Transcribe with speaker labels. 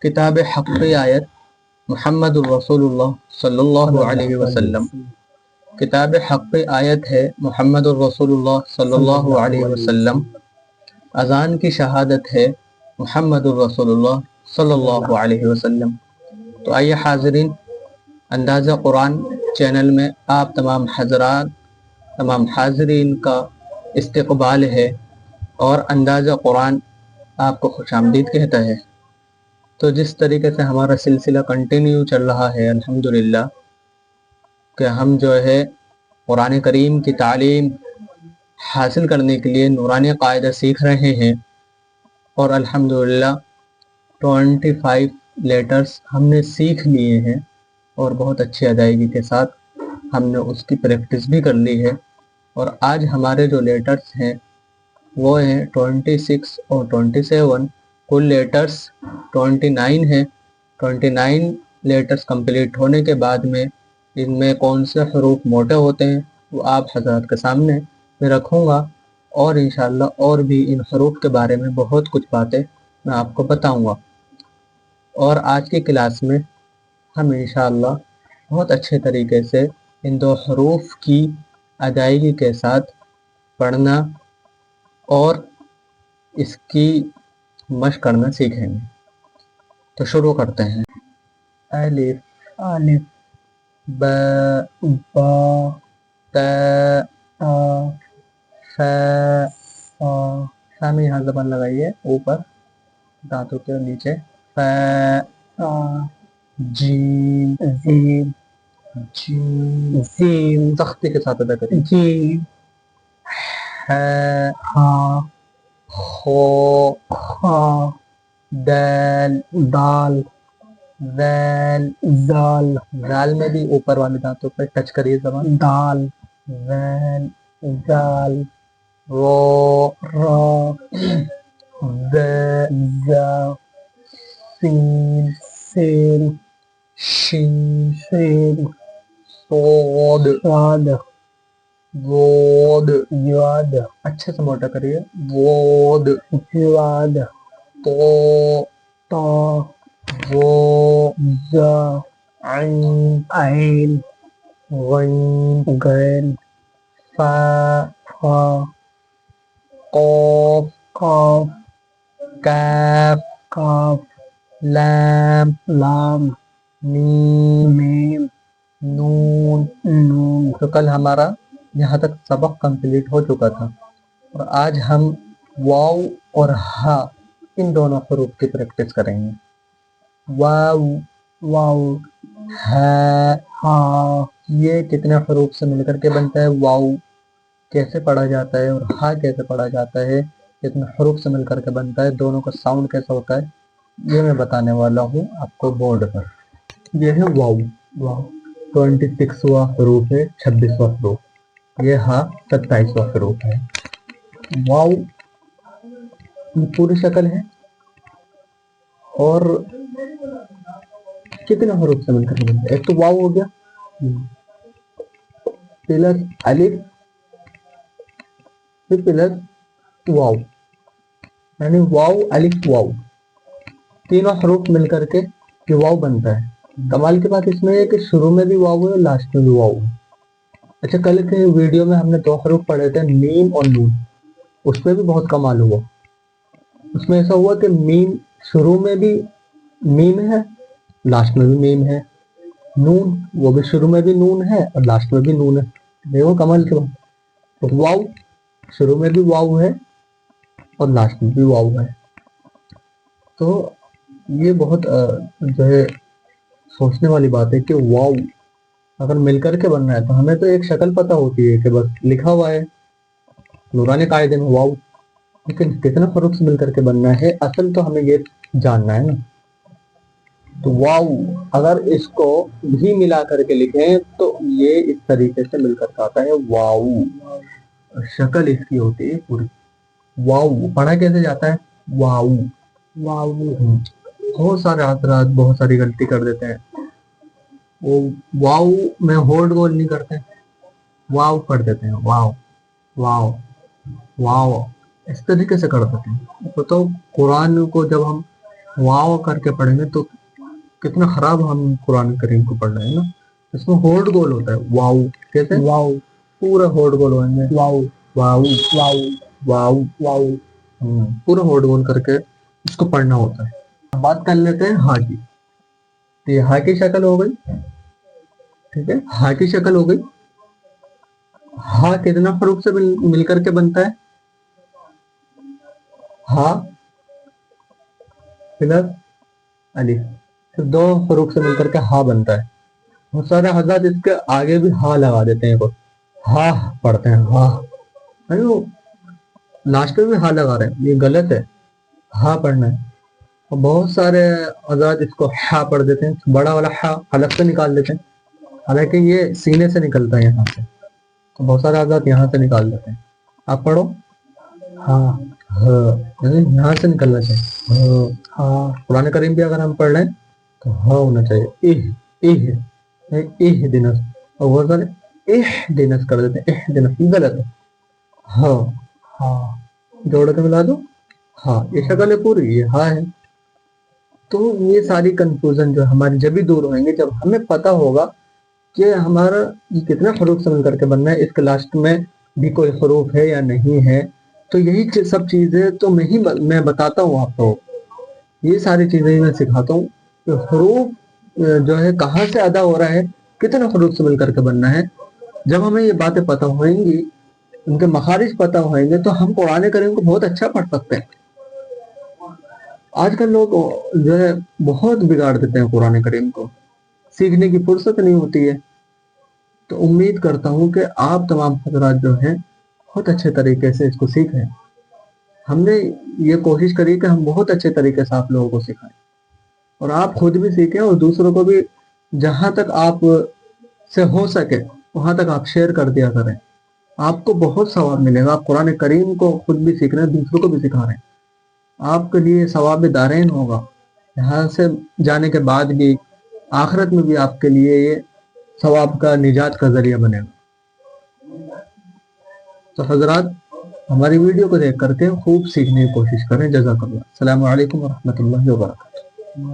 Speaker 1: किताब हक़ की आयत मुहम्मदुर रसूलुल्लाह सल्लल्लाहु अलैहि वसल्लम। किताब हक़ की आयत है मुहम्मदुर रसूलुल्लाह सल्लल्लाहु अलैहि वसल्लम। अज़ान की शहादत है मुहम्मदुर रसूलुल्लाह सल्लल्लाहु अलैहि वसल्लम। तो आइए हाज़रीन, अंदाज़ा कुरान चैनल में आप तमाम हज़रात, तमाम हाज़रीन का इस्तक़बाल है और अंदाज़ा कुरान आपको खुशामदीद कहता है। तो जिस तरीके से हमारा सिलसिला कंटिन्यू चल रहा है अल्हम्दुलिल्लाह कि हम जो है कुरान करीम की तालीम हासिल करने के लिए नूरानी कायदा सीख रहे हैं और अल्हम्दुलिल्लाह 25 लेटर्स हमने सीख लिए हैं और बहुत अच्छी अदायगी के साथ हमने उसकी प्रैक्टिस भी कर ली है। और आज हमारे जो लेटर्स हैं वो हैं 26 और 27। कुल लेटर्स 29 हैं। 29 लेटर्स कंप्लीट होने के बाद में इनमें कौन से हरूफ मोटे होते हैं वो आप हज़रात के सामने मैं रखूँगा और इंशाअल्लाह और भी इन हरूफ के बारे में बहुत कुछ बातें मैं आपको बताऊँगा। और आज की क्लास में हम इंशाअल्लाह बहुत अच्छे तरीके से इन दो हरूफ की अदायगी के साथ पढ़ना और इसकी मशक करना सीखेंगे। तो शुरू करते हैं। अलिफ
Speaker 2: अलिफ
Speaker 1: ब
Speaker 2: बा
Speaker 1: त
Speaker 2: ता
Speaker 1: फ
Speaker 2: सा
Speaker 1: सा में यहाँ ज़बान लगाइए ऊपर दांतों के नीचे। फ
Speaker 2: ता
Speaker 1: जीम
Speaker 2: जीम
Speaker 1: जीम
Speaker 2: जीम
Speaker 1: सख्ती के साथ अदा करिए।
Speaker 2: जीम
Speaker 1: है
Speaker 2: हा
Speaker 1: खो
Speaker 2: खा
Speaker 1: दाल
Speaker 2: दाल
Speaker 1: वैल
Speaker 2: दाल
Speaker 1: वैल में भी ऊपर वाले दांतों पर टच करिए ज़बान।
Speaker 2: दाल
Speaker 1: वैल
Speaker 2: दाल
Speaker 1: रो
Speaker 2: रा
Speaker 1: द
Speaker 2: जा
Speaker 1: सीन
Speaker 2: सीन
Speaker 1: शीन
Speaker 2: शीन
Speaker 1: सोद
Speaker 2: साद
Speaker 1: वोद
Speaker 2: याद
Speaker 1: अच्छे से मोटा करिए। वोद
Speaker 2: जवाद
Speaker 1: तो
Speaker 2: ता
Speaker 1: वो
Speaker 2: जा
Speaker 1: ऐन
Speaker 2: ऐन
Speaker 1: गैन
Speaker 2: गैन
Speaker 1: फा
Speaker 2: फा
Speaker 1: कौफ
Speaker 2: काफ
Speaker 1: कैफ
Speaker 2: काफ
Speaker 1: लाम
Speaker 2: लाम
Speaker 1: मीम
Speaker 2: मीम
Speaker 1: नून।
Speaker 2: नून।
Speaker 1: तो कल हमारा यहाँ तक सबक कंप्लीट हो चुका था और आज हम वाव और हा इन दोनों हरूफ की प्रैक्टिस करेंगे। वाव
Speaker 2: वाव
Speaker 1: हा
Speaker 2: हा
Speaker 1: ये कितने हरूफ से मिलकर के बनता है, वाव कैसे पढ़ा जाता है और हा कैसे पढ़ा जाता है, कितने हरूफ से मिलकर के बनता है, दोनों का साउंड कैसा होता है, ये मैं बताने वाला हूँ आपको बोर्ड पर। ये है वाव। वाव 26वां हरूफ है, 26वां हरूफ। ये हा 27वां हरूफ है। वाव ये पूरी शक्ल है और कितने हरूफ से मिलकर के बनता है। एक तो वाव हो गया प्लस अलिफ फिर प्लस वाव, यानी वाव अलिफ वाव तीनों हरूफ मिलकर के ये वाव बनता है। कमाल की बात इसमें है कि शुरू में भी वाव है और लास्ट में भी वाव है। अच्छा, कल के वीडियो में हमने दो हरूफ पढ़े थे, मीम और नून, उसमें भी बहुत कमाल हुआ। उसमें ऐसा हुआ कि मीम शुरू में भी मीम है, लास्ट में भी मीम है। नून वो भी शुरू में भी नून है और लास्ट में भी नून है। देखो कमाल की बात। तो वाव शुरू में भी वाव है और लास्ट में भी वाव है। तो ये बहुत जो है सोचने वाली बात है कि वाव अगर मिलकर के बनना है तो हमें तो एक शक्ल पता होती है कि बस लिखा हुआ है नूरानी कायदे में वाव, लेकिन कितना हरूफ से मिलकर के बनना है असल तो हमें ये जानना है ना। तो वाव अगर इसको भी मिला करके लिखें तो ये इस तरीके से मिलकर के आता है वाव, शक्ल इसकी होती है पूरी। वाव पढ़ा कैसे जाता है, वाव
Speaker 2: वाव
Speaker 1: बहुत सारे हजरात बहुत सारी गलती कर देते हैं, वो वाव में होल्ड गोल नहीं करते, वाव कर देते हैं, वाव वाव वाव इस तरीके से कर देते हैं। तो कुरान को जब हम वाव करके पढ़ेंगे तो कितना खराब हम कुरान करीम को पढ़ रहे हैं ना। इसमें होड़ गोल होता है, वाव कैसे,
Speaker 2: वाव
Speaker 1: पूरा होड़ गोल होंगे,
Speaker 2: वाव
Speaker 1: वाव
Speaker 2: वाव
Speaker 1: वाव,
Speaker 2: वाव।
Speaker 1: पूरा होड़ गोल करके इसको पढ़ना होता है। बात कर लेते हैं हा की। तो ये हा की शक्ल हो गई, ठीक है, हा की शक्ल हो गई। हा कितना हरूफ से मिल करके बनता है, हा प्लस अलिफ, सिर्फ दो हरूफ से मिलकर के हा बनता है। बहुत सारे हजरत इसके आगे भी हा लगा देते हैं, हा पढ़ते हैं, हा अरे वो लास्ट में भी हा लगा रहे हैं, ये गलत है, हा पढ़ना है। और बहुत सारे हजरत इसको हा पढ़ देते हैं, बड़ा वाला हा अलग से निकाल देते हैं, हालांकि ये सीने से निकलता है यहाँ से, तो बहुत सारे हजरत यहाँ से निकाल देते हैं। आप पढ़ो हाँ, यहाँ से निकलना चाहिए हाँ। कुरान करीम भी अगर हम पढ़ रहे हैं तो हाँ होना चाहिए, इह दिनस, और बहुत सारे इह दिनस कर देते हैं, इह दिनस, ये गलत है। हाँ हाँ जोड़ के मिला दो, हाँ ये शक्ल है पूरी, ये हाँ है। तो ये सारी कंफ्यूजन जो हमारी जब भी दूर होंगे जब हमें पता होगा कि हमारा ये कितना हरूफ से मिल करके बनना है, इसके लास्ट में भी कोई हरूफ है या नहीं है। तो यही सब चीजें तो मैं बताता हूँ आपको, ये सारी चीजें मैं सिखाता हूँ कि हरूफ जो है कहाँ से अदा हो रहा है, कितने हरूफ से मिल करके बनना है। जब हमें ये बातें पता होंगी, उनके मखारिज पता होंगे, तो हम कुरान करीम को बहुत अच्छा पढ़ सकते हैं। आजकल लोग जो है बहुत बिगाड़ देते हैं कुरान करीम को, सीखने की फुर्सत नहीं होती है। तो उम्मीद करता हूँ कि आप तमाम हजरात जो हैं बहुत अच्छे तरीके से इसको सीखें। हमने ये कोशिश करी कि हम बहुत अच्छे तरीके से आप लोगों को सिखाएं, और आप खुद भी सीखें और दूसरों को भी जहाँ तक आप से हो सके वहाँ तक आप शेयर कर दिया करें। आपको बहुत सवाब मिलेगा। आप कुरान करीम को खुद भी सीख रहे हैं, दूसरों को भी सिखा रहे हैं, आपके लिए सवाब दारैन होगा। यहाँ से जाने के बाद भी आखिरत में भी आपके लिए ये सवाब का निजात का जरिया बनेगा। तो हजरात हमारी वीडियो को देख करके खूब सीखने की कोशिश करें। जज़ाकल्लाह। अस्सलामु अलैकुम व रहमतुल्लाहि व बरकातुहू।